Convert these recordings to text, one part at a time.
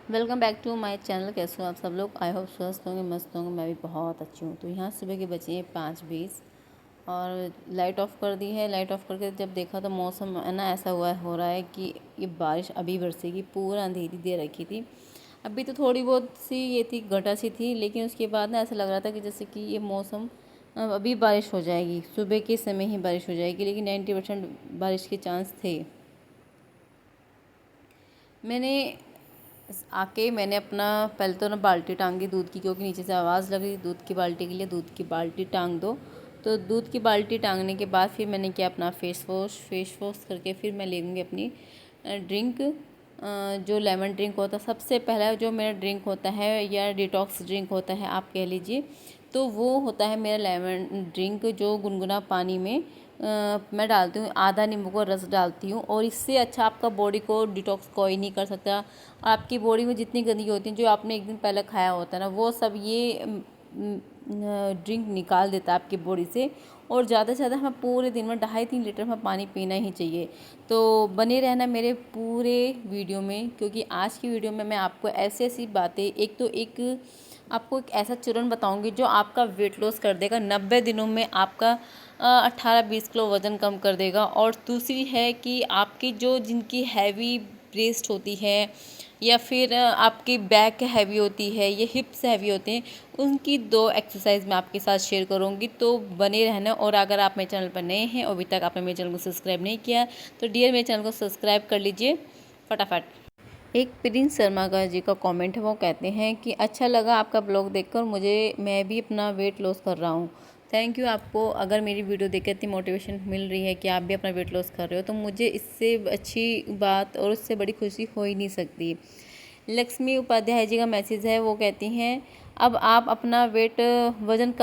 Welcome back to my channel. कैसे हो आप सब लोग? आई होप स्वस्थ होंगे, मस्त होंगे। मैं भी बहुत अच्छी हूँ। तो यहाँ सुबह के बजे हैं 5:20 और लाइट ऑफ कर दी है। लाइट ऑफ करके जब देखा तो मौसम है ना ऐसा हो रहा है कि ये बारिश अभी बरसेगी। पूरा अंधेरी दे रखी थी। अभी तो थोड़ी बहुत सी ये थी, घटा सी थी, लेकिन उसके बाद ना ऐसा लग रहा था कि जैसे कि ये मौसम अभी बारिश हो जाएगी, सुबह के समय ही बारिश हो जाएगी, लेकिन 90% बारिश के चांस थे। मैंने अपना पहले तो ना बाल्टी टांगी दूध की, क्योंकि नीचे से आवाज़ लग रही दूध की बाल्टी के लिए। दूध की बाल्टी टांग दो। तो दूध की बाल्टी टांगने के बाद फिर मैंने किया अपना फेस वॉश करके फिर मैं लेंगी अपनी ड्रिंक। जो लेमन ड्रिंक होता है, सबसे पहला जो मेरा ड्रिंक होता है या डिटॉक्स ड्रिंक होता है आप कह लीजिए, तो वो होता है मेरा लेमन ड्रिंक, जो गुनगुना पानी में मैं डालती हूँ, आधा नींबू का रस डालती हूँ। और इससे अच्छा आपका बॉडी को डिटॉक्स कोई नहीं कर सकता। और आपकी बॉडी में जितनी गंदगी होती है, जो आपने एक दिन पहले खाया होता है ना, वो सब ये ड्रिंक निकाल देता है आपकी बॉडी से। और ज़्यादा से ज़्यादा हमें पूरे दिन में 2.5-3 लीटर हमें पानी पीना ही चाहिए। तो बने रहना मेरे पूरे वीडियो में, क्योंकि आज की वीडियो में मैं आपको ऐसी ऐसी बातें, आपको एक ऐसा चूर्ण बताऊंगी जो आपका वेट लॉस कर देगा। 90 दिनों में आपका 18-20 किलो वज़न कम कर देगा। और दूसरी है कि आपकी जिनकी हैवी ब्रेस्ट होती है, या फिर आपकी बैक हैवी होती है, या हिप्स हैवी होते हैं, उनकी 2 एक्सरसाइज मैं आपके साथ शेयर करूंगी। तो बने रहना। और अगर आप मेरे चैनल पर नए हैं और अभी तक आपने मेरे चैनल को सब्सक्राइब नहीं किया, तो डियर मेरे चैनल को सब्सक्राइब कर लीजिए फटाफट। एक प्रिंस शर्मा का जी का कमेंट है, वो कहते हैं कि अच्छा लगा आपका ब्लॉग देखकर, मैं भी अपना वेट लॉस कर रहा हूँ। थैंक यू आपको। अगर मेरी वीडियो देख के इतनी मोटिवेशन मिल रही है कि आप भी अपना वेट लॉस कर रहे हो, तो मुझे इससे अच्छी बात और उससे बड़ी खुशी हो ही नहीं सकती। लक्ष्मी उपाध्याय जी का मैसेज है, वो कहती हैं अब आप अपना वज़न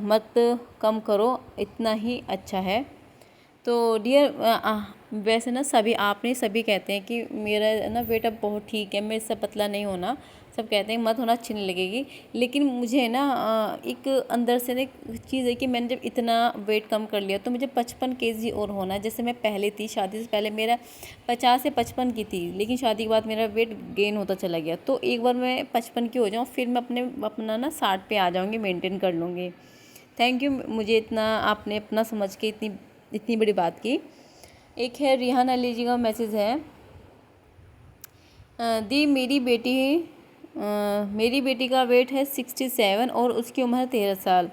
मत कम करो, इतना ही अच्छा है। तो डियर वैसे ना सभी कहते हैं कि मेरा ना वेट अब बहुत ठीक है, मेरे से पतला नहीं होना। सब कहते हैं मत होना, अच्छी नहीं लगेगी। लेकिन मुझे ना एक अंदर से ना एक चीज़ है कि मैंने जब इतना वेट कम कर लिया, तो मुझे 55 kg और होना है। जैसे मैं पहले थी, शादी से पहले मेरा 50 से 55 की थी, लेकिन शादी के बाद मेरा वेट गेन होता चला गया। तो एक बार मैं 55 की हो जाऊँ, फिर मैं अपना ना 60 पे आ जाऊँगी, मेंटेन कर लूँगी। थैंक यू, मुझे इतना आपने अपना समझ के इतनी इतनी बड़ी बात की। एक है रिहान अली जी का मैसेज है, दी मेरी बेटी का वेट है 67 और उसकी उम्र है 13 साल।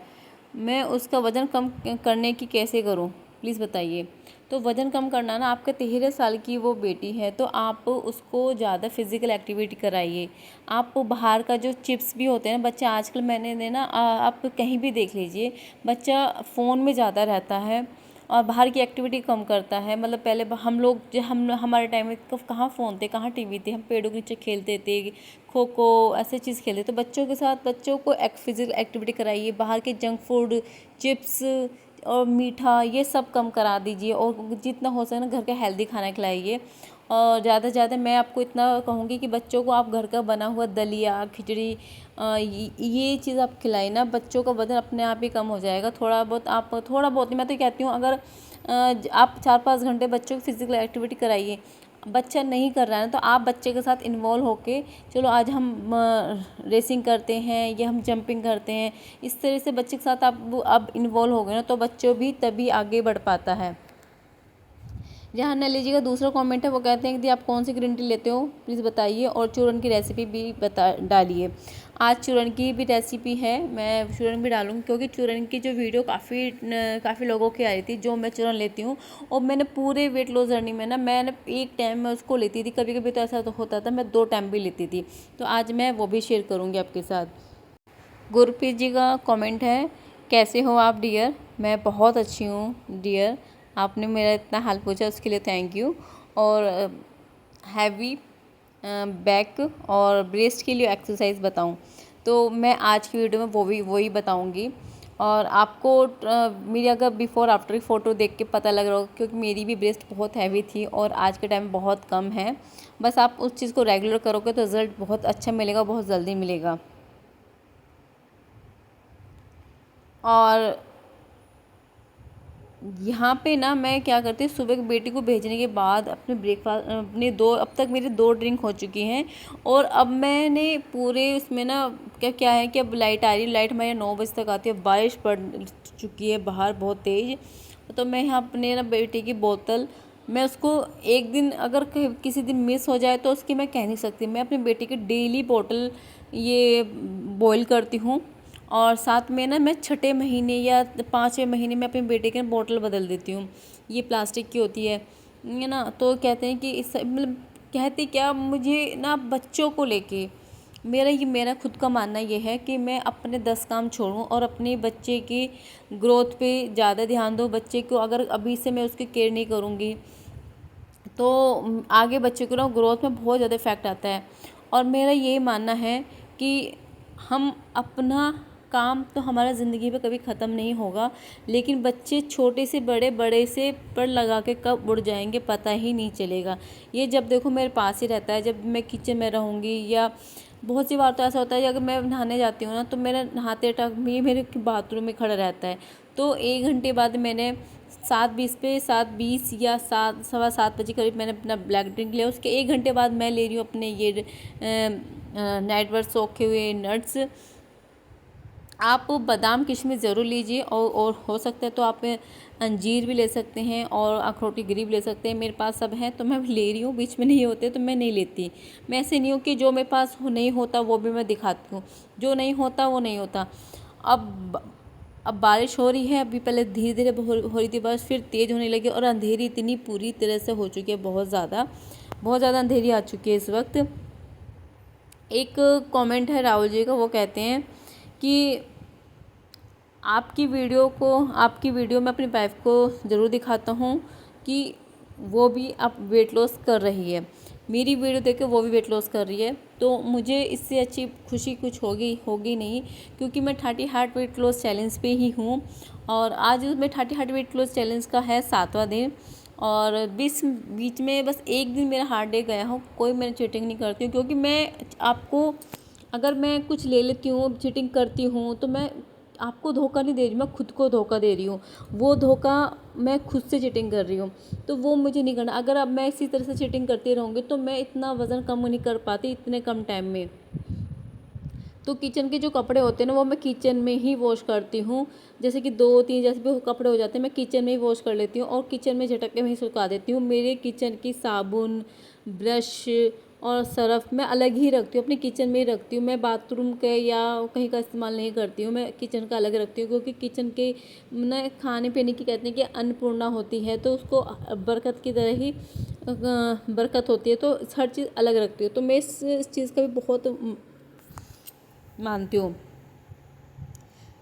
मैं उसका वज़न कम करने की कैसे करूं, प्लीज़ बताइए। तो वज़न कम करना ना, आपका 13 साल की वो बेटी है, तो आप उसको ज़्यादा फिज़िकल एक्टिविटी कराइए। आप बाहर का जो चिप्स भी होते हैं ना, बच्चा आजकल मैंने ना आप कहीं भी देख लीजिए, बच्चा फ़ोन में ज़्यादा रहता है और बाहर की एक्टिविटी कम करता है। मतलब पहले हम लोग जो हमारे टाइम में कहाँ फ़ोन थे, कहाँ टीवी थे, हम पेड़ों के नीचे खेलते थे, खो खो ऐसे चीज़ खेलते। तो बच्चों के साथ बच्चों को फिजिकल एक्टिविटी कराइए। बाहर के जंक फूड, चिप्स और मीठा, ये सब कम करा दीजिए। और जितना हो सके ना, घर का हेल्दी खाना खिलाइए। और ज़्यादा से ज़्यादा मैं आपको इतना कहूँगी कि बच्चों को आप घर का बना हुआ दलिया, खिचड़ी, ये चीज़ आप खिलाएं ना, बच्चों का वज़न अपने आप ही कम हो जाएगा। थोड़ा बहुत मैं तो कहती हूँ, अगर आप 4-5 घंटे बच्चों की फिजिकल एक्टिविटी कराइए। बच्चा नहीं कर रहा है ना, तो आप बच्चे के साथ इन्वॉल्व होके, चलो आज हम रेसिंग करते हैं या हम जंपिंग करते हैं, इस तरह से बच्चे के साथ आप अब इन्वॉल्व हो गए ना, तो बच्चों भी तभी आगे बढ़ पाता है। जहाँ नली जी का दूसरा कमेंट है, वो कहते हैं कि आप कौन सी ग्रीन टी लेते हो, प्लीज़ बताइए, और चूरन की रेसिपी भी डालिए। आज चूरन की भी रेसिपी है, मैं चूरन भी डालूँगी, क्योंकि चूरन की जो वीडियो काफ़ी लोगों की आ रही थी, जो मैं चूरन लेती हूँ। और मैंने पूरे वेट लॉस जर्नी में ना, मैंने एक टाइम में उसको लेती थी, कभी कभी तो ऐसा तो होता था मैं 2 टाइम भी लेती थी। तो आज मैं वो भी शेयर करूँगी आपके साथ। गुरप्रीत जी का कमेंट है, कैसे हो आप डियर? मैं बहुत अच्छी हूँ डियर, आपने मेरा इतना हाल पूछा उसके लिए थैंक यू। और हैवी बैक और ब्रेस्ट के लिए एक्सरसाइज बताऊँ, तो मैं आज की वीडियो में वही बताऊँगी। और आपको मेरी अगर बिफ़ोर आफ्टर की फ़ोटो देख के पता लग रहा हो, क्योंकि मेरी भी ब्रेस्ट बहुत हैवी थी और आज के टाइम में बहुत कम है। बस आप उस चीज़ को रेगुलर करोगे तो रिज़ल्ट बहुत अच्छा मिलेगा, बहुत जल्दी मिलेगा। और यहाँ पे ना मैं क्या करती हूँ, सुबह बेटी को भेजने के बाद अपने ब्रेकफास्ट अपने दो, अब तक मेरी 2 ड्रिंक हो चुकी हैं। और अब मैंने पूरे उसमें ना क्या क्या है कि अब लाइट आ रही है, लाइट हमारे 9 बजे तक आती है, बारिश पड़ चुकी है बाहर बहुत तेज़। तो मैं यहाँ अपने ना बेटी की बोतल, मैं उसको एक दिन अगर किसी दिन मिस हो जाए तो उसकी मैं कह नहीं सकती, मैं अपनी बेटी की डेली बोतल ये बॉईल करती हूँ। और साथ में ना मैं छठे महीने या 5वें महीने में अपने बेटे के बोतल बदल देती हूँ। ये प्लास्टिक की होती है ना। तो कहते हैं कि इस मतलब कहते क्या, मुझे ना बच्चों को लेके मेरा खुद का मानना ये है कि मैं अपने 10 काम छोड़ूं और अपने बच्चे की ग्रोथ पे ज़्यादा ध्यान दूं। बच्चे को अगर अभी से मैं उसकी केयर नहीं करूँगी तो आगे बच्चे को ना ग्रोथ में बहुत ज़्यादा इफ़ेक्ट आता है। और मेरा ये मानना है कि हम अपना काम तो हमारा ज़िंदगी में कभी ख़त्म नहीं होगा, लेकिन बच्चे छोटे से बड़े, बड़े से पर लगा के कब उड़ जाएंगे पता ही नहीं चलेगा। ये जब देखो मेरे पास ही रहता है, जब मैं किचन में रहूँगी या बहुत सी बार तो ऐसा होता है अगर मैं नहाने जाती हूँ ना तो मेरा नहाते टाइम ये मेरे बाथरूम में खड़ा रहता है। तो 1 घंटे बाद मैंने 7:20 पे 7:20 या 7 सवा 7 बजे करीब मैंने अपना ब्लैक ड्रिंक लिया। उसके 1 घंटे बाद मैं ले रही हूँ अपने ये नाइट वर्ड सोखे हुए नट्स। आप बादाम किशमिश ज़रूर लीजिए और हो सकता है तो आप अंजीर भी ले सकते हैं और अखरोट की गिरी भी ले सकते हैं। मेरे पास सब है तो मैं ले रही हूँ, बीच में नहीं होते तो मैं नहीं लेती। मैं ऐसे नहीं हूँ कि जो मेरे पास नहीं होता वो भी मैं दिखाती हूँ, जो नहीं होता वो नहीं होता। अब बारिश हो रही है, अभी पहले धीरे धीरे हो रही थी बारिश, फिर तेज़ होने लगी और अंधेरी इतनी पूरी तरह से हो चुकी है, बहुत ज़्यादा अंधेरी आ चुकी है इस वक्त। एक कमेंट है राहुल जी का, वो कहते हैं कि आपकी वीडियो में अपनी वाइफ को ज़रूर दिखाता हूँ कि वो भी अब वेट लॉस कर रही है। मेरी वीडियो देख के वो भी वेट लॉस कर रही है, तो मुझे इससे अच्छी खुशी कुछ होगी नहीं, क्योंकि मैं 30 हार्ट वेट लॉस चैलेंज पे ही हूँ। और आज मैं 30 हार्ट वेट लॉस चैलेंज का है 7वां दिन। और बीच में बस एक दिन मेरा हार्ट डे गया हो, कोई मैं चीटिंग नहीं करती हूँ, क्योंकि मैं आपको अगर मैं कुछ ले लेती हूँ, चीटिंग करती हूँ, तो मैं आपको धोखा नहीं दे रही, मैं खुद को धोखा दे रही हूँ। वो धोखा मैं खुद से चीटिंग कर रही हूँ, तो वो मुझे नहीं करना। अगर अब मैं इसी तरह से चीटिंग करती रहूँगी तो मैं इतना वज़न कम नहीं कर पाती इतने कम टाइम में। तो किचन के जो कपड़े होते हैं ना वो मैं किचन में ही वॉश करती हूँ। जैसे कि 2-3 जैसे भी कपड़े हो जाते हैं मैं किचन में ही वॉश कर लेती हूँ और किचन में झटक के वहीं सुखा देती हूँ। मेरे किचन की साबुन, ब्रश और सर्फ़ मैं अलग ही रखती हूँ, अपने किचन में ही रखती हूँ। मैं बाथरूम के या कहीं का इस्तेमाल नहीं करती हूँ, मैं किचन का अलग रखती हूँ, क्योंकि किचन के ना खाने पीने की कहते हैं कि अन्नपूर्णा होती है, तो उसको बरकत की तरह ही बरकत होती है, तो हर चीज़ अलग रखती हूँ। तो मैं इस चीज़ का भी बहुत मानती हूँ।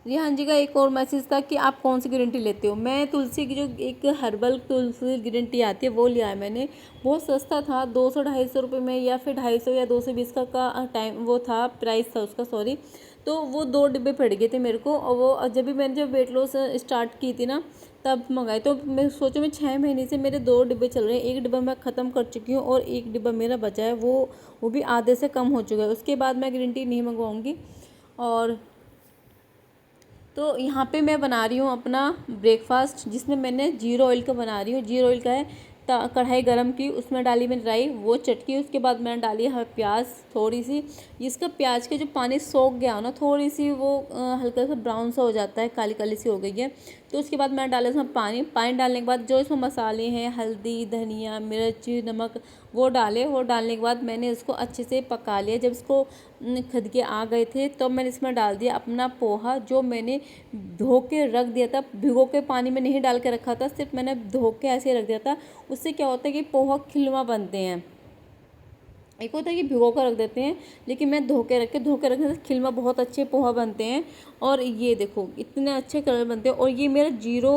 रिहान जी का एक और मैसेज था कि आप कौन सी ग्रीन टी लेते हो। मैं तुलसी की जो एक हर्बल तुलसी ग्रीन टी आती है वो लिया है मैंने, बहुत सस्ता था, 200-250 रुपये में, या फिर 250 या 220 का टाइम वो था, प्राइस था उसका, सॉरी। तो वो 2 डिब्बे पड़ गए थे मेरे को, और वो जब वेट लॉस स्टार्ट की थी ना तब मंगाए। तो मैं सोचो मैं 6 महीने से मेरे 2 डिब्बे चल रहे हैं, 1 डिब्बा मैं ख़त्म कर चुकी हूँ और 1 डिब्बा मेरा बचा है, वो भी आधे से कम हो चुका है। उसके बाद मैं ग्रीन टी नहीं मंगवाऊँगी। और तो यहाँ पे मैं बना रही हूँ अपना ब्रेकफास्ट, जिसमें मैंने जीरो ऑयल का बना रही हूँ। जीरो ऑयल का है, कढ़ाई गरम की, उसमें डाली मैंने राई, वो चटकी, उसके बाद मैंने डाली है प्याज थोड़ी सी। इसका प्याज के जो पानी सोख गया हो ना, थोड़ी सी वो हल्का सा ब्राउन सा हो जाता है, काली काली सी हो गई है, तो उसके बाद मैंने डाला इसमें पानी डालने के बाद जो इसमें मसाले हैं, हल्दी, धनिया, मिर्च, नमक, वो डालने के बाद मैंने इसको अच्छे से पका लिया। जब इसको खदके आ गए थे तो मैंने इसमें डाल दिया अपना पोहा, जो मैंने धो के रख दिया था, भिगो के पानी में नहीं डाल के रखा था, सिर्फ मैंने धो के ऐसे रख दिया था। उससे क्या होता है कि पोहा खिलवा बनते हैं। एक होता है कि भिगो कर रख देते हैं, लेकिन मैं धो के रखने से खिलवा बहुत अच्छे पोहा बनते हैं। और ये देखो इतने अच्छे कलर बनते हैं। और ये मेरा जीरो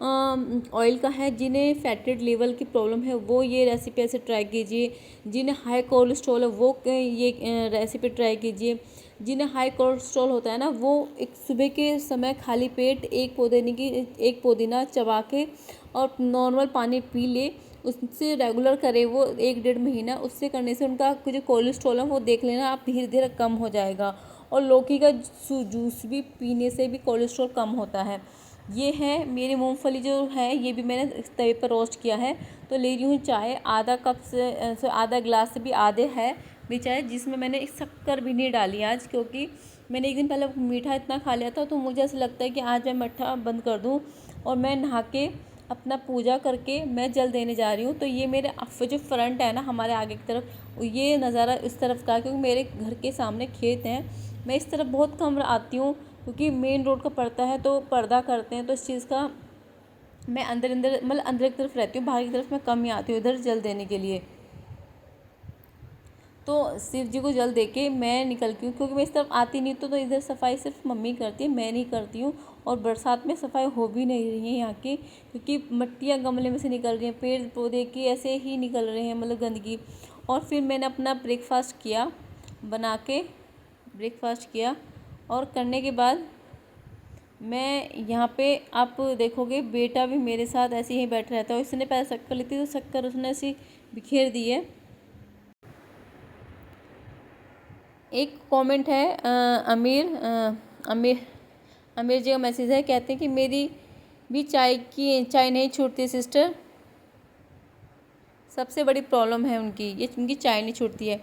ऑयल का है। जिन्हें फैटेड लीवर की प्रॉब्लम है वो ये रेसिपी ऐसे ट्राई कीजिए। जिन्हें हाई कोलेस्ट्रॉल है वो ये रेसिपी ट्राई कीजिए। जिन्हें हाई कोलेस्ट्रॉल होता है ना, वो एक सुबह के समय खाली पेट एक पुदीना चबा के और नॉर्मल पानी पी ले, उससे रेगुलर करे वो 1-1.5 महीना। उससे करने से उनका जो कोलेस्ट्रॉल है वो देख लेना आप धीरे धीरे कम हो जाएगा। और लौकी का जूस भी पीने से भी कोलेस्ट्रॉल कम होता है। ये है मेरी मूंगफली जो है, ये भी मैंने तवे पर रोस्ट किया है। तो ले रही हूँ चाय, आधा कप से आधा गिलास से भी आधे है भी चाय, जिसमें मैंने शक्कर भी नहीं डाली आज, क्योंकि मैंने एक दिन पहले मीठा इतना खा लिया था। तो मुझे ऐसा लगता है कि आज मैं मीठा बंद कर दूँ और मैं नहा के अपना पूजा करके मैं जल देने जा रही हूँ। तो ये मेरे जो फ्रंट है ना, हमारे आगे की तरफ, ये नज़ारा इस तरफ का, क्योंकि मेरे घर के सामने खेत हैं। मैं इस तरफ बहुत कम आती हूँ, क्योंकि मेन रोड का पड़ता है तो पर्दा करते हैं, तो इस चीज़ का मैं अंदर मतलब अंदर की तरफ रहती हूँ, बाहर की तरफ मैं कम ही आती हूँ इधर जल देने के लिए। तो शिव जी को जल दे के मैं निकलती हूँ, क्योंकि मैं इस तरफ आती नहीं, तो इधर सफाई सिर्फ मम्मी करती है, मैं नहीं करती हूँ। और बरसात में सफाई हो भी नहीं रही है यहाँ की, क्योंकि मिट्टियाँ गमले में से निकल रही हैं, पेड़ पौधे की ऐसे ही निकल रहे हैं, मतलब गंदगी। और फिर मैंने अपना ब्रेकफास्ट किया, बना के ब्रेकफास्ट किया, और करने के बाद मैं यहाँ पे आप देखोगे बेटा भी मेरे साथ ऐसे ही बैठा रहता है। और इसने पहले शक्कर ली थी, तो शक्कर उसने ऐसी बिखेर दी है। एक कमेंट है अमीर अमीर जी का मैसेज है, कहते हैं कि मेरी भी चाय नहीं छूटती सिस्टर। सबसे बड़ी प्रॉब्लम है उनकी, ये उनकी चाय नहीं छूटती है।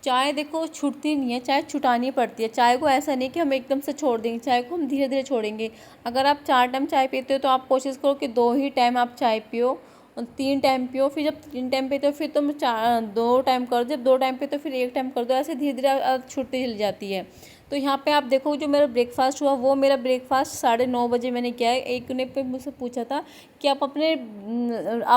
चाय देखो छूटती नहीं है, चाय छुटानी पड़ती है। चाय को ऐसा नहीं कि हम एकदम से छोड़ देंगे, चाय को हम धीरे धीरे छोड़ेंगे। अगर आप 4 टाइम चाय पीते हो, तो आप कोशिश करो कि 2 ही टाइम आप चाय पियो, और 3 टाइम पियो। फिर जब 3 टाइम पीते हो, फिर तुम 2 टाइम कर दो, जब 2 टाइम पीते हो फिर 1 टाइम कर दो, ऐसे धीरे धीरे छूटती चली जाती है। तो यहाँ पे आप देखो, जो मेरा ब्रेकफास्ट हुआ, वो मेरा ब्रेकफास्ट 9:30 बजे मैंने किया है। एक ने पे मुझसे पूछा था कि आप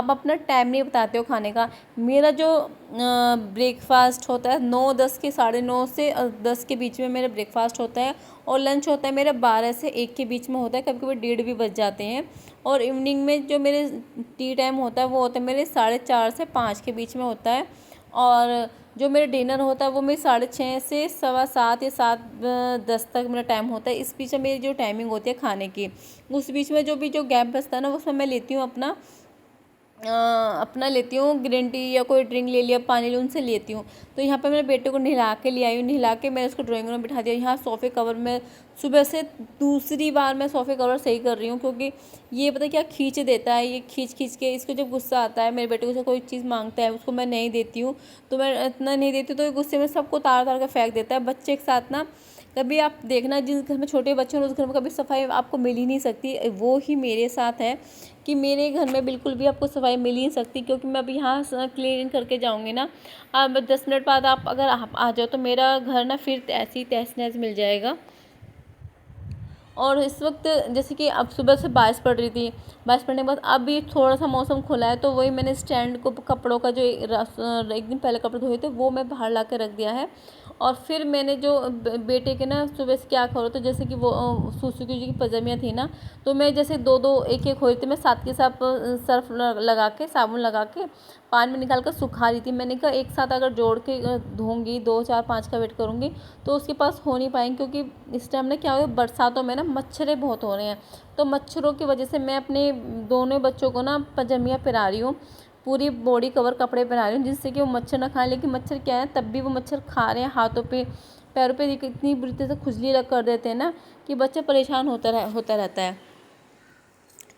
अपना टाइम नहीं बताते हो खाने का। मेरा जो ब्रेकफास्ट होता है 9-10 के 9:30 से 10 के बीच में मेरा ब्रेकफास्ट होता है, और लंच होता है मेरा 12 से 1 के बीच में होता है, कभी कभी 1:30 भी बज जाते हैं। और इवनिंग में जो मेरे टी टाइम होता है, वो होता है मेरे 4:30 से 5 के बीच में होता है। और जो मेरा डिनर होता है, वो मेरे 6:30 से 7:15 या 7:10 तक मेरा टाइम होता है। इस बीच में मेरी जो टाइमिंग होती है खाने की, उस बीच में जो गैप बचता है ना, उसमें मैं लेती हूँ अपना लेती हूँ ग्रीन टी या कोई ड्रिंक ले लिया, पानी ले, उनसे लेती हूँ। तो यहाँ पे मेरे बेटे को नहला के ले आई हूँ, नहला के मैं उसको ड्राइंग रूम में बिठा दिया। यहाँ सोफ़े कवर में सुबह से दूसरी बार मैं सोफ़े कवर सही कर रही हूँ, क्योंकि ये पता क्या खींच देता है, ये खींच के इसको जब गुस्सा आता है, मेरे बेटे को से कोई चीज़ मांगता है, उसको मैं नहीं देती हूँ, तो मैं इतना नहीं देती, तो गुस्से में सबको तार तार कर फेंक देता है। बच्चे के साथ ना कभी आप देखना, जिस घर में छोटे बच्चे हैं उस घर में कभी सफाई आपको मिल ही नहीं सकती। वो ही मेरे साथ है कि मेरे घर में बिल्कुल भी आपको सफाई मिल ही नहीं सकती, क्योंकि मैं अभी यहाँ क्लीन करके जाऊँगी ना, अब 10 मिनट बाद आप अगर आप आ जाओ, तो मेरा घर ना फिर ऐसी तहस नहस मिल जाएगा। और इस वक्त जैसे कि अब सुबह से बारिश पड़ रही थी, बारिश पड़ने के बाद अभी थोड़ा सा मौसम खुला है, तो वही मैंने स्टैंड को कपड़ों का जो एक दिन पहले कपड़े धोए थे, वो मैं बाहर ला के रख दिया है। और फिर मैंने जो बेटे के ना सुबह से क्या करो, तो जैसे कि वो सुसुकी जी की पजामियाँ थी ना, तो मैं जैसे 2-2 1-1 हो रही थी, मैं साथ के साथ सर्फ लगा के, साबुन लगा के पानी में निकाल कर सुखा रही थी। मैंने कहा एक साथ अगर जोड़ के धोऊंगी, 2 4 5 का वेट करूँगी, तो उसके पास हो नहीं पाएंगे, क्योंकि इस टाइम ना क्या हो, बरसातों में ना मच्छरें बहुत हो रहे हैं। तो मच्छरों की वजह से मैं अपने दोनों बच्चों को ना पजामियाँ पहना रही हूँ, पूरी बॉडी कवर कपड़े पहना रही हूँ, जिससे कि वो मच्छर ना खाएं। लेकिन मच्छर क्या है, तब भी वो मच्छर खा रहे हैं, हाथों पे पैरों पे इतनी बुरी तरह से खुजली लग कर देते हैं ना, कि बच्चा परेशान होता रहता है।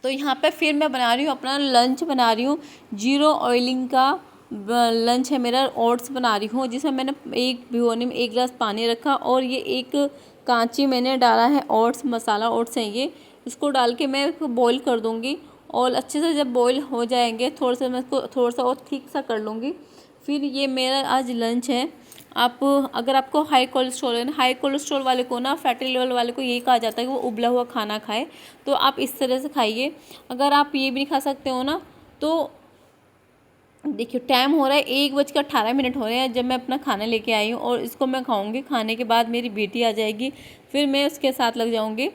तो यहाँ पे फिर मैं बना रही हूँ अपना लंच, बना रही हूँ जीरो ऑयलिंग का लंच है मेरा। ओट्स बना रही हूँ, जिसमें मैंने एक भिगोने में 1 गिलास पानी रखा, और ये एक कांची मैंने डाला है ओट्स, मसाला ओट्स है ये, इसको डाल के मैं इसको बॉईल कर दूँगी। और अच्छे से जब बॉईल हो जाएंगे, थोड़ा सा मैं इसको थोड़ा सा और ठीक सा कर लूँगी। फिर ये मेरा आज लंच है। आप अगर आपको हाई कोलेस्ट्रॉल है ना, हाई कोलेस्ट्रॉल वाले को ना, फैटी लेवल वाले को यही कहा जाता है कि वो उबला हुआ खाना खाए, तो आप इस तरह से खाइए। अगर आप ये भी नहीं खा सकते हो ना, तो देखिए टाइम हो रहा है 1:18 हो रहे हैं, जब मैं अपना खाना लेके आई हूँ, और इसको मैं खाऊंगी। खाने के बाद मेरी बेटी आ जाएगी, फिर मैं उसके साथ लग जाऊंगी।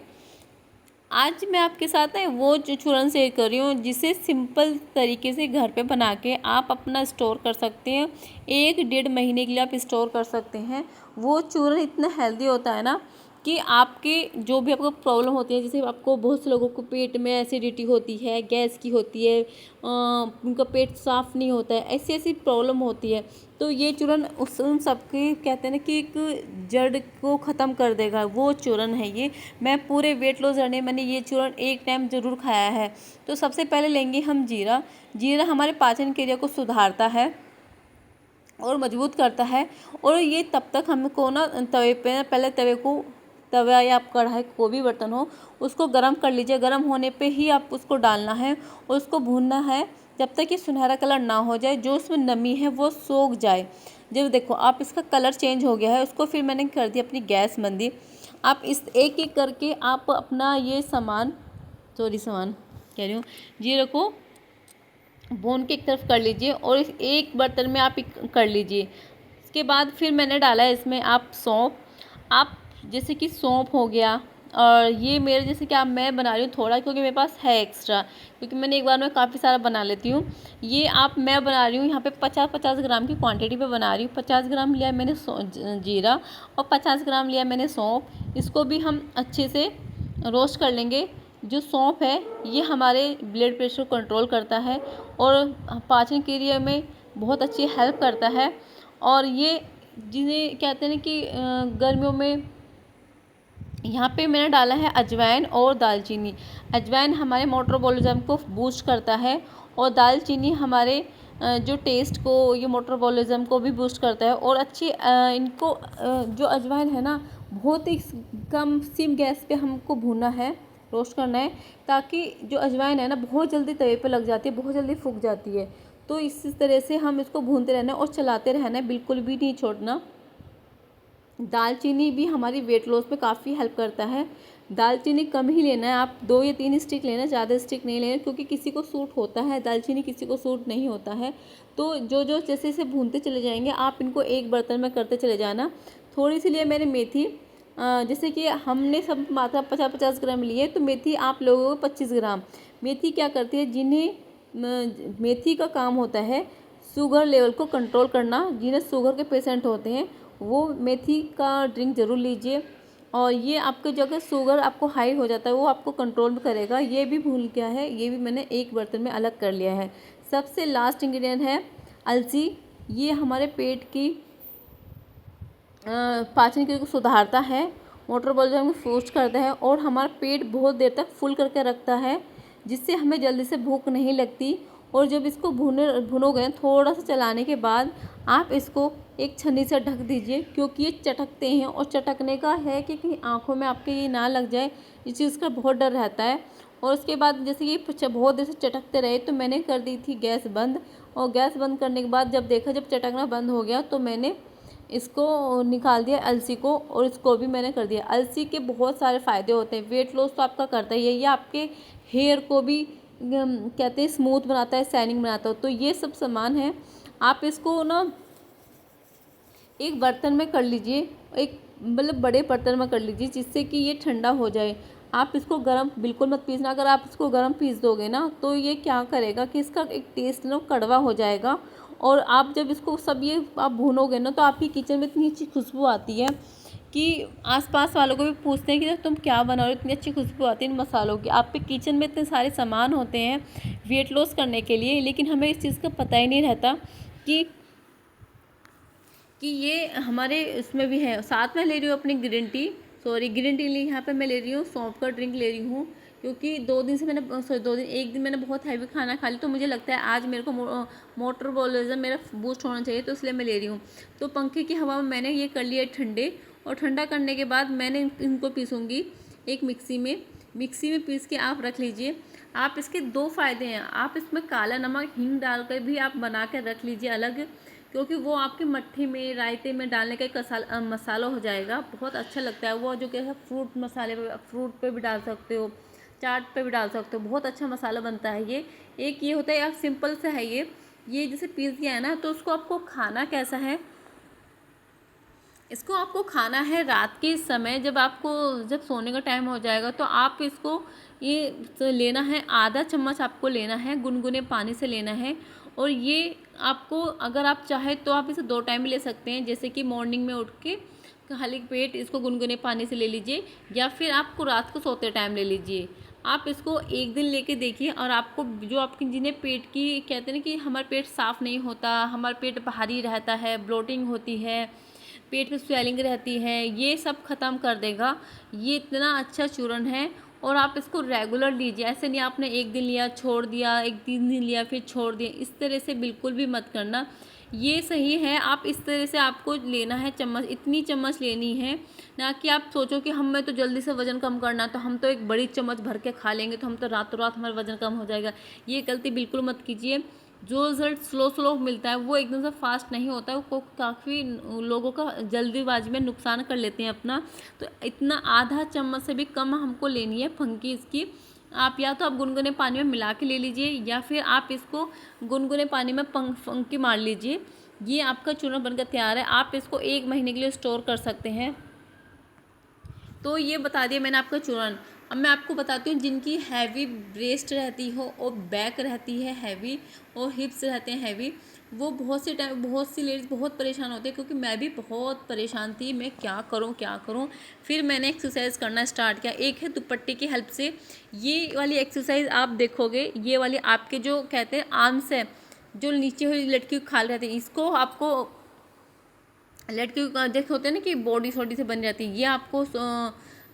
आज मैं आपके साथ है वो जो चूरन शेयर कर रही हूँ, जिसे सिंपल तरीके से घर पे बना के आप अपना स्टोर कर सकते हैं, 1-1.5 महीने के लिए आप स्टोर कर सकते हैं। वो चूरन इतना हेल्दी होता है ना, कि आपके जो भी आपको प्रॉब्लम होती है, जैसे आपको बहुत से लोगों को पेट में एसिडिटी होती है, गैस की होती है, उनका पेट साफ़ नहीं होता है, ऐसी ऐसी प्रॉब्लम होती है, तो ये चूरन उन सबके कहते हैं ना कि एक जड़ को ख़त्म कर देगा, वो चूरन है ये। मैं पूरे वेट लॉस जर्नी मैंने ये चूरन एक टाइम ज़रूर खाया है। तो सबसे पहले लेंगे हम जीरा। जीरा हमारे पाचन क्रिया को सुधारता है और मजबूत करता है। और ये तब तक हमको ना तवे पे पहले तवा या आप कढ़ाई को भी बर्तन हो उसको गर्म कर लीजिए। गर्म होने पे ही आप उसको डालना है और उसको भूनना है जब तक ये सुनहरा कलर ना हो जाए, जो उसमें नमी है वो सोख जाए। जब देखो आप इसका कलर चेंज हो गया है, उसको फिर मैंने कर दी अपनी गैस बंदी। आप इस एक एक करके आप अपना ये सामान कह रही हूँ, जीरे को भून के एक तरफ कर लीजिए और इस एक बर्तन में आप कर लीजिए। इसके बाद फिर मैंने डाला है इसमें आप सौंफ। आप जैसे कि सौंफ हो गया, और ये मेरे जैसे कि आप मैं बना रही हूँ थोड़ा, क्योंकि मेरे पास है एक्स्ट्रा, क्योंकि मैंने एक बार में काफ़ी सारा बना लेती हूँ। ये मैं बना रही हूँ यहाँ पे 50-50 ग्राम की क्वांटिटी पे बना रही हूँ। 50 ग्राम लिया मैंने जीरा और 50 ग्राम लिया मैंने सौंफ। इसको भी हम अच्छे से रोस्ट कर लेंगे। जो सौंफ है ये हमारे ब्लड प्रेशर को कंट्रोल करता है और पाचन क्रिया में बहुत अच्छी हेल्प करता है। और ये जिन्हें कहते हैं कि गर्मियों में यहाँ पे मैंने डाला है अजवाइन और दालचीनी। अजवाइन हमारे मेटाबॉलिज्म को बूस्ट करता है और दालचीनी हमारे जो टेस्ट को, ये मेटाबॉलिज्म को भी बूस्ट करता है। और अच्छी इनको जो अजवाइन है ना, बहुत ही कम सिम गैस पे हमको भूनना है, रोस्ट करना है, ताकि जो अजवाइन है ना बहुत जल्दी तवे पे लग जाती है, बहुत जल्दी फूक जाती है। तो इस तरह से हम इसको भूनते रहना है और चलाते रहना है, बिल्कुल भी नहीं छोड़ना। दालचीनी भी हमारी वेट लॉस में काफ़ी हेल्प करता है। दालचीनी कम ही लेना है, आप 2 या 3 स्टिक लेना, ज़्यादा स्टिक नहीं लेना, क्योंकि किसी को सूट होता है दालचीनी, किसी को सूट नहीं होता है। तो जो जैसे जैसे भूनते चले जाएंगे आप इनको एक बर्तन में करते चले जाना। थोड़ी सी लिए मैंने मेथी, जैसे कि हमने सब मात्रा 50-50 ग्राम लिए, तो मेथी आप लोगों को 25 ग्राम। मेथी क्या करती है, जिन्हें मेथी का काम होता है शुगर लेवल को कंट्रोल करना, जिन्हें शुगर के पेशेंट होते हैं वो मेथी का ड्रिंक ज़रूर लीजिए। और ये आपके जो अगर शुगर आपको हाई हो जाता है वो आपको कंट्रोल में करेगा। ये भी भूल गया है, ये भी मैंने एक बर्तन में अलग कर लिया है। सबसे लास्ट इंग्रेडिएंट है अलसी। ये हमारे पेट की पाचन क्रिया को सुधारता है, मेटाबॉलिज्म को बूस्ट करता है और हमारा पेट बहुत देर तक फुल करके रखता है, जिससे हमें जल्दी से भूख नहीं लगती। और जब इसको भुनोगे थोड़ा सा चलाने के बाद आप इसको एक छन्नी से ढक दीजिए, क्योंकि ये चटकते हैं और चटकने का है कि कहीं आँखों में आपके ये ना लग जाए, इस चीज़ का बहुत डर रहता है। और उसके बाद जैसे कि बहुत देर से चटकते रहे तो मैंने कर दी थी गैस बंद। और गैस बंद करने के बाद जब देखा जब चटकना बंद हो गया तो मैंने इसको निकाल दिया अलसी को, और इसको भी मैंने कर दिया। अलसी के बहुत सारे फ़ायदे होते हैं, वेट लॉस तो आपका करता ही है, ये आपके हेयर को भी कहते हैं स्मूथ बनाता है, शाइनिंग बनाता है। तो ये सब सामान है, आप इसको ना एक बर्तन में कर लीजिए, एक मतलब बड़े बर्तन में कर लीजिए, जिससे कि ये ठंडा हो जाए। आप इसको गर्म बिल्कुल मत पीसना, अगर आप इसको गर्म पीस दोगे ना तो ये क्या करेगा कि इसका एक टेस्ट ना कड़वा हो जाएगा। और आप जब इसको सब ये आप भूनोगे ना तो आपकी किचन में इतनी अच्छी खुशबू आती है कि आसपास वालों को भी पूछते हैं कि तुम क्या बना रहे हो, इतनी अच्छी खुशबू आती है इन मसालों की। आपके किचन में इतने सारे सामान होते हैं वेट लॉस करने के लिए, लेकिन हमें इस चीज़ का पता ही नहीं रहता कि ये हमारे इसमें भी है। साथ में ले रही हूँ अपनी ग्रीन टी ली, यहाँ पे मैं ले रही हूँ सौंफ का ड्रिंक ले रही हूँ, क्योंकि 2 दिन से मैंने एक दिन मैंने बहुत हैवी खाना खा लिया, तो मुझे लगता है आज मेरे को मेटाबॉलिज्म मेरा बूस्ट होना चाहिए, तो इसलिए मैं ले रही हूँ। तो पंखे की हवा में मैंने ये कर लिया ठंडे, और ठंडा करने के बाद मैंने इनको पीसूँगी एक मिक्सी में पीस के आप रख लीजिए। आप इसके 2 फ़ायदे हैं, आप इसमें काला नमक हींग डाल कर भी आप बना कर रख लीजिए अलग, क्योंकि वो आपके मट्ठे में रायते में डालने का एक मसाला हो जाएगा, बहुत अच्छा लगता है वो। जो कि है फ्रूट मसाले फ्रूट पे भी डाल सकते हो, चाट पे भी डाल सकते हो, बहुत अच्छा मसाला बनता है ये। एक ये होता है आप सिंपल सा है ये जैसे पीस गया है ना, तो उसको आपको खाना कैसा है, इसको आपको खाना है रात के समय, जब सोने का टाइम हो जाएगा तो आप इसको ये लेना है, आधा चम्मच आपको लेना है, गुनगुने पानी से लेना है। और ये आपको अगर आप चाहे तो आप इसे 2 टाइम भी ले सकते हैं, जैसे कि मॉर्निंग में उठ के खाली पेट इसको गुनगुने पानी से ले लीजिए, या फिर आपको रात को सोते टाइम ले लीजिए। आप इसको एक दिन लेके देखिए, और आपको जो आपके जिन्हें पेट की कहते हैं ना कि हमारा पेट साफ़ नहीं होता, हमारा पेट भारी रहता है, ब्लोटिंग होती है, पेट में स्वेलिंग रहती है, ये सब ख़त्म कर देगा। ये इतना अच्छा चूर्ण है, और आप इसको रेगुलर लीजिए। ऐसे नहीं आपने एक दिन लिया छोड़ दिया, एक 3 दिन लिया फिर छोड़ दिया, इस तरह से बिल्कुल भी मत करना। ये सही है, आप इस तरह से आपको लेना है चम्मच, इतनी चम्मच लेनी है। ना कि आप सोचो कि हमें तो जल्दी से वज़न कम करना है तो हम तो एक बड़ी चम्मच भर के खा लेंगे तो हम तो रातों रात हमारा वज़न कम हो जाएगा। ये गलती बिल्कुल मत कीजिए। जो रिज़ल्ट स्लो स्लो मिलता है वो एकदम से फास्ट नहीं होता है, वो काफ़ी लोगों का जल्दीबाजी में नुकसान कर लेते हैं अपना। तो इतना आधा चम्मच से भी कम हमको लेनी है फंकी इसकी। आप या तो आप गुनगुने पानी में मिला के ले लीजिए, या फिर आप इसको गुनगुने पानी में फंकी मार लीजिए। ये आपका चूर्ण बनकर तैयार है। आप इसको 1 महीने के लिए स्टोर कर सकते हैं। तो ये बता दिया मैंने आपका चूर्ण। अब मैं आपको बताती हूँ जिनकी हैवी ब्रेस्ट रहती हो और बैक रहती है हैवी और हिप्स रहते हैं हैवी, वो बहुत सी लेडीज़ बहुत परेशान होती है, क्योंकि मैं भी बहुत परेशान थी, मैं क्या करूँ। फिर मैंने एक्सरसाइज करना स्टार्ट किया। एक है दुपट्टे की हेल्प से। ये वाली एक्सरसाइज आप देखोगे, ये वाली आपके जो कहते हैं आर्म्स है, जो नीचे हुई लड़की खाल रहती है, इसको आपको लड़की जैसे होते हैं ना कि बॉडी छोटी से बन जाती है, ये आपको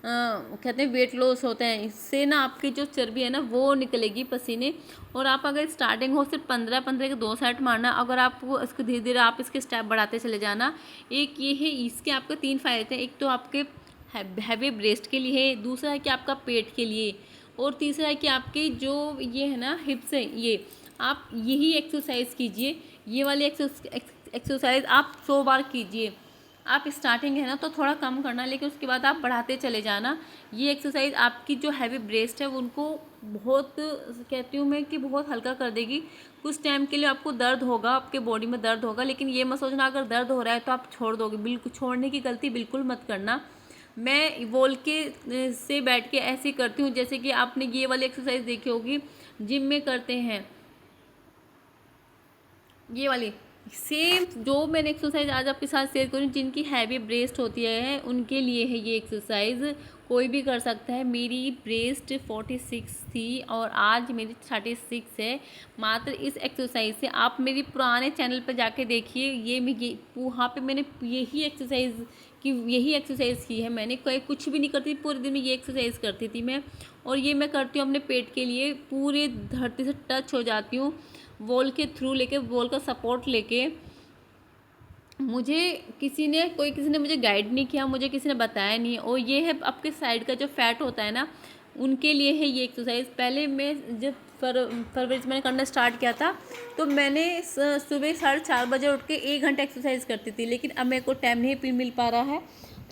कहते हैं वेट लॉस होता है। इससे ना आपकी जो चर्बी है ना वो निकलेगी पसीने। और आप अगर स्टार्टिंग हो सिर्फ 15 के 2 सेट मारना, अगर आप वो इसको धीरे धीरे आप इसके स्टेप बढ़ाते चले जाना। एक ये है, इसके आपके 3 फायदे हैं। एक तो आपके हैवी ब्रेस्ट के लिए है, दूसरा है कि आपका पेट के लिए, और तीसरा है कि आपकी जो ये है ना हिप्स है, ये आप यही एक्सरसाइज कीजिए। ये वाली एक्सरसाइज आप 100 बार कीजिए। आप स्टार्टिंग है ना तो थोड़ा कम करना, लेकिन उसके बाद आप बढ़ाते चले जाना। ये एक्सरसाइज आपकी जो हैवी ब्रेस्ट है उनको बहुत कहती हूँ मैं कि बहुत हल्का कर देगी। कुछ टाइम के लिए आपको दर्द होगा, आपके बॉडी में दर्द होगा, लेकिन ये मत सोचना अगर दर्द हो रहा है तो आप छोड़ दोगे। बिल्कुल छोड़ने की गलती बिल्कुल मत करना। मैं बोल के से बैठ के ऐसे करती हूँ, जैसे कि आपने ये वाली एक्सरसाइज देखी होगी जिम में करते हैं, ये वाली सेम जो मैंने एक्सरसाइज आज आपके साथ शेयर करूँ। जिनकी हैवी ब्रेस्ट होती है उनके लिए है ये एक्सरसाइज, कोई भी कर सकता है। मेरी ब्रेस्ट 46 थी और आज मेरी 36 है। मात्र इस एक्सरसाइज से आप मेरी पुराने चैनल पर जाके देखिए, ये वहाँ पे मैंने यही एक्सरसाइज की है। मैंने कोई कुछ भी नहीं करती, पूरे दिन में ये एक्सरसाइज करती थी मैं। और ये मैं करती हूँ अपने पेट के लिए, पूरे धरती से टच हो जाती हूँ वॉल के थ्रू लेके, वॉल का सपोर्ट लेके। मुझे किसी ने मुझे गाइड नहीं किया, मुझे किसी ने बताया नहीं। और ये है आपके साइड का जो फैट होता है ना, उनके लिए है ये एक्सरसाइज। पहले मैं जब फरवरी से मैंने करना स्टार्ट किया था, तो मैंने सुबह 4:30 बजे उठ के 1 घंटा एक्सरसाइज करती थी, लेकिन अब मेरे को टाइम नहीं मिल पा रहा है,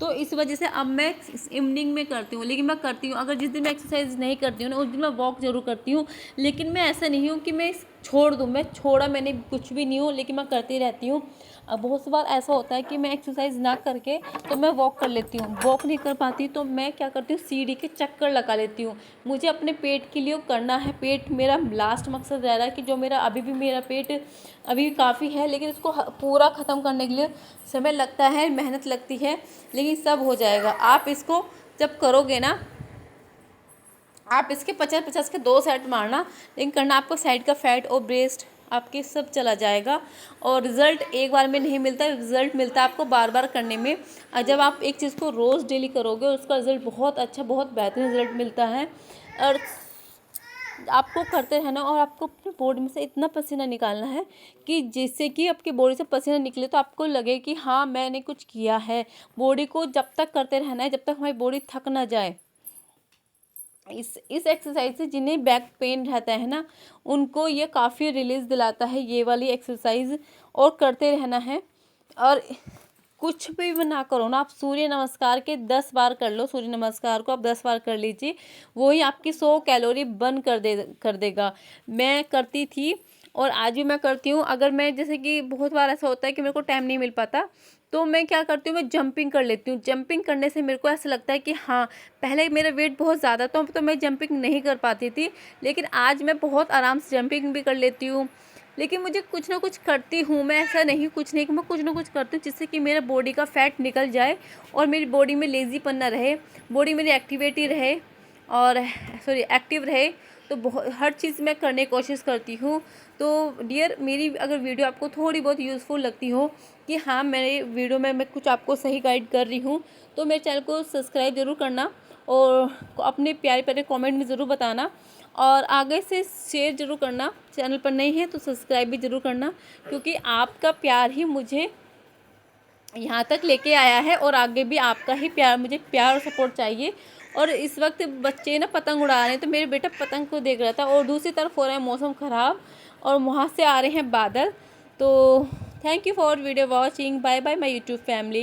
तो इस वजह से अब मैं इवनिंग में करती हूँ। लेकिन मैं करती हूँ, अगर जिस दिन मैं एक्सरसाइज नहीं करती हूँ ना उस दिन मैं वॉक ज़रूर करती हूँ। लेकिन मैं ऐसा नहीं हूँ कि मैं छोड़ दूँ, मैंने कुछ भी नहीं हूँ, लेकिन मैं करती रहती हूँ। अब बहुत सी बार ऐसा होता है कि मैं एक्सरसाइज ना करके तो मैं वॉक कर लेती हूँ, वॉक नहीं कर पाती तो मैं क्या करती हूँ सीढ़ी के चक्कर लगा लेती हूँ। मुझे अपने पेट के लिए करना है, पेट मेरा लास्ट मकसद रह रहा है कि जो मेरा पेट अभी काफ़ी है, लेकिन उसको पूरा ख़त्म करने के लिए समय लगता है, मेहनत लगती है, लेकिन सब हो जाएगा। आप इसको जब करोगे ना, आप इसके 50-50 के 2 सेट मारना, लेकिन करना आपको साइड का फैट और ब्रेस्ट आपके सब चला जाएगा। और रिज़ल्ट एक बार में नहीं मिलता, रिज़ल्ट मिलता है आपको बार बार करने में। और जब आप एक चीज़ को रोज़ डेली करोगे उसका रिज़ल्ट बहुत अच्छा, बहुत बेहतरीन रिज़ल्ट मिलता है। और आपको करते रहना, और आपको अपनी बॉडी में से इतना पसीना निकालना है कि जिससे कि आपकी बॉडी से पसीना निकले तो आपको लगे कि हाँ मैंने कुछ किया है। बॉडी को जब तक करते रहना है जब तक हमारी बॉडी थक ना जाए। इस एक्सरसाइज से जिन्हें बैक पेन रहता है ना, उनको ये काफ़ी रिलीज़ दिलाता है ये वाली एक्सरसाइज, और करते रहना है। और कुछ भी ना करो ना, आप सूर्य नमस्कार के 10 बार कर लो, सूर्य नमस्कार को आप 10 बार कर लीजिए, वही आपकी 100 कैलोरी बर्न कर देगा। मैं करती थी और आज भी मैं करती हूँ। अगर मैं जैसे कि बहुत बार ऐसा होता है कि मेरे को टाइम नहीं मिल पाता, तो मैं क्या करती हूँ, मैं जंपिंग कर लेती हूँ। जंपिंग करने से मेरे को ऐसा लगता है कि हाँ, पहले मेरा वेट बहुत ज़्यादा था तो मैं जंपिंग नहीं कर पाती थी, लेकिन आज मैं बहुत आराम से जंपिंग भी कर लेती हूँ। लेकिन मुझे कुछ ना कुछ करती हूँ मैं, ऐसा नहीं कुछ नहीं कि मैं कुछ ना कुछ करती हूँ जिससे कि मेरा बॉडी का फैट निकल जाए और मेरी बॉडी में लेज़ीपन ना रहे, बॉडी मेरी एक्टिविटी रहे और सॉरी एक्टिव रहे। तो बहुत हर चीज़ मैं करने की कोशिश करती हूँ। तो डियर, मेरी अगर वीडियो आपको थोड़ी बहुत यूज़फुल लगती हो कि हाँ मेरे वीडियो में मैं कुछ आपको सही गाइड कर रही हूँ, तो मेरे चैनल को सब्सक्राइब ज़रूर करना और अपने प्यारे प्यारे कमेंट में ज़रूर बताना और आगे से शेयर ज़रूर करना। चैनल पर नहीं है तो सब्सक्राइब भी ज़रूर करना, क्योंकि आपका प्यार ही मुझे यहाँ तक लेके आया है और आगे भी आपका ही प्यार, मुझे प्यार और सपोर्ट चाहिए। और इस वक्त बच्चे ना पतंग उड़ा रहे हैं, तो मेरे बेटा पतंग को देख रहा था और दूसरी तरफ हो रहा है मौसम ख़राब और वहाँ से आ रहे हैं बादल। तो thank you for video watching. Bye bye my YouTube family.